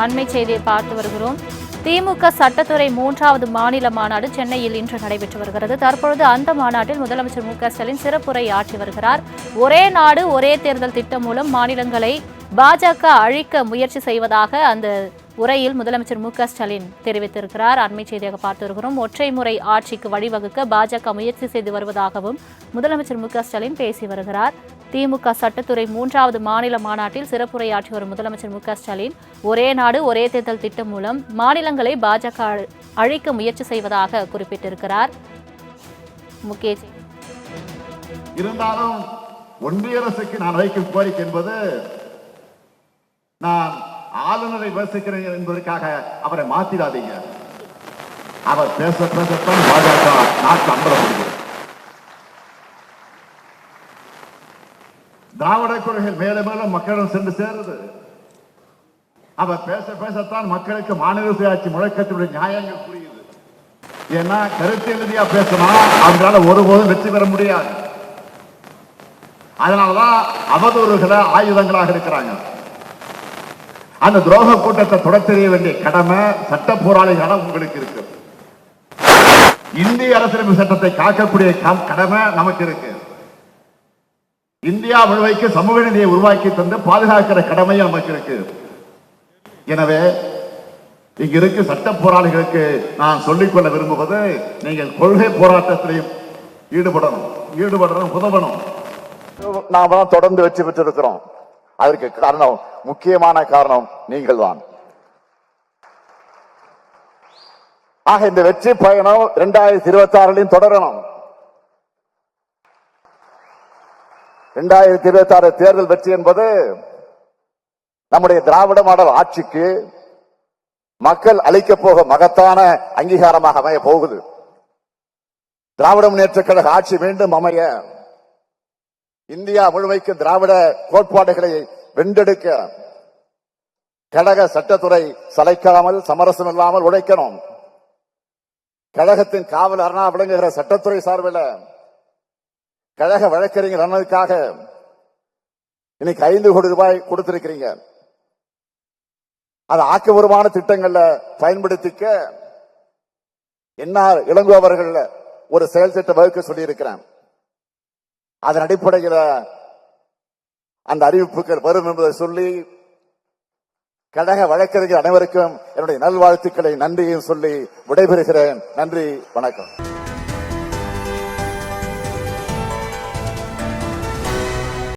அண்மை செய்தியை பார்த்து வருகிறோம். திமுக சட்டத்துறை 3வது மாநில மாநாடு சென்னையில் இன்று நடைபெற்று வருகிறது. தற்பொழுது அந்த மாநாட்டில் முதலமைச்சர் மு.க.ஸ்டாலின் சிறப்புரை ஆற்றி வருகிறார். ஒரே நாடு ஒரே தேர்தல் திட்டம் மூலம் மாநிலங்களை பாஜக அழிக்க முயற்சி செய்வதாக அந்த உரையில் முதலமைச்சர் மு.க.ஸ்டாலின் தெரிவித்திருக்கிறார். அண்மை செய்தியாக பார்த்து வருகிறோம். ஒற்றை முறை ஆட்சிக்கு வழிவகுக்க பாஜக முயற்சி செய்து வருவதாகவும் முதலமைச்சர் மு.க.ஸ்டாலின் பேசி வருகிறார். திமுக சட்டத்துறை 3வது மாநில மாநாட்டில் சிறப்புரையாற்றி வரும் முதலமைச்சர் மு.க.ஸ்டாலின் ஒரே நாடு ஒரே தேர்தல் திட்டம் மூலம் மாநிலங்களை பாஜக அழிக்க முயற்சி செய்வதாக குறிப்பிட்டிருக்கிறார். முக்கிய இருந்தாலும் ஒன்றிய அரசுக்கு நான் வைக்கும் கோரிக்கை என்பது, நான் ஆளுநரை விமர்சிக்கிறேன் என்பதற்காக அவரை மாத்திடாதீங்க. அவர் பேசத்தான் பாஜக நாட்டில் அம்பலப்படுகிறது. திராவிட கொள்கைகள் மேலும் மேலும் மக்களிடம் சென்று சேருது. அவர் பேசத்தான் மக்களுக்கு மாநில சுயாட்சி முழக்கத்தினுடைய நியாயங்கள் புரியுது. ஏன்னா கருத்து ரீதியா பேசினா அவங்களால ஒருபோதும் வெற்றி பெற முடியாது. அதனாலதான் அவதூறுகளை ஆயுதங்களாக இருக்கிறாங்க. அந்த துரோக கூட்டத்தை தொடர் தெரிய வேண்டிய கடமை சட்ட போராளிகளான உங்களுக்கு இருக்கு. இந்திய அரசியலமைப்பு சட்டத்தை காக்கக்கூடிய கடமை நமக்கு இருக்கு. இந்தியா முழுமைக்கு சமூக நீதியை உருவாக்கி தந்து பாதுகாக்கிற கடமை நமக்கு இருக்கு. எனவே இங்க இருக்கு சட்ட போராளிகளுக்கு நான் சொல்லிக்கொள்ள விரும்புவது, நீங்கள் கொள்கை போராட்டத்திலையும் ஈடுபடணும், உதவணும். நாம தான் தொடர்ந்து வெற்றி பெற்றிருக்கிறோம். அதற்கு காரணம், முக்கியமான காரணம் நீங்கள் தான். ஆக இந்த வெற்றி பயணம் 2026 தொடரணும். 2026 தேர்தல் வெற்றி என்பது நம்முடைய திராவிட மாடல் ஆட்சிக்கு மக்கள் அளிக்க போக மகத்தான அங்கீகாரமாக அமைய போகுது. திராவிட முன்னேற்ற கழக ஆட்சி மீண்டும் அமைய, இந்தியா முழுமைக்கு திராவிட கோட்பாடுகளை வென்றெடுக்க கழக சட்டத்துறை சளைக்காமல் சமரசம் இல்லாமல் உழைக்கணும். கழகத்தின் காவல் அரணா விளங்குகிற சட்டத்துறை சார்பில் கழக வழக்கறிஞர் நலனுக்காக இன்னைக்கு 5 கோடி ரூபாய் கொடுத்திருக்கிறீங்க. அது ஆக்கப்பூர்வமான திட்டங்கள்ல பயன்படுத்திக்க என்ஆர் இளங்கோ அவர்கள் ஒரு செயல் திட்டம் வகுக்க சொல்லி இருக்கிறேன். அதன் அடிப்படையில் அந்த அறிவிப்புகள் வரும் என்பதை சொல்லி, கழக வழக்கறிஞர் அனைவருக்கும் என்னுடைய நல்வாழ்த்துக்களை நன்றியும் சொல்லி விடைபெறுகிறேன். நன்றி, வணக்கம்.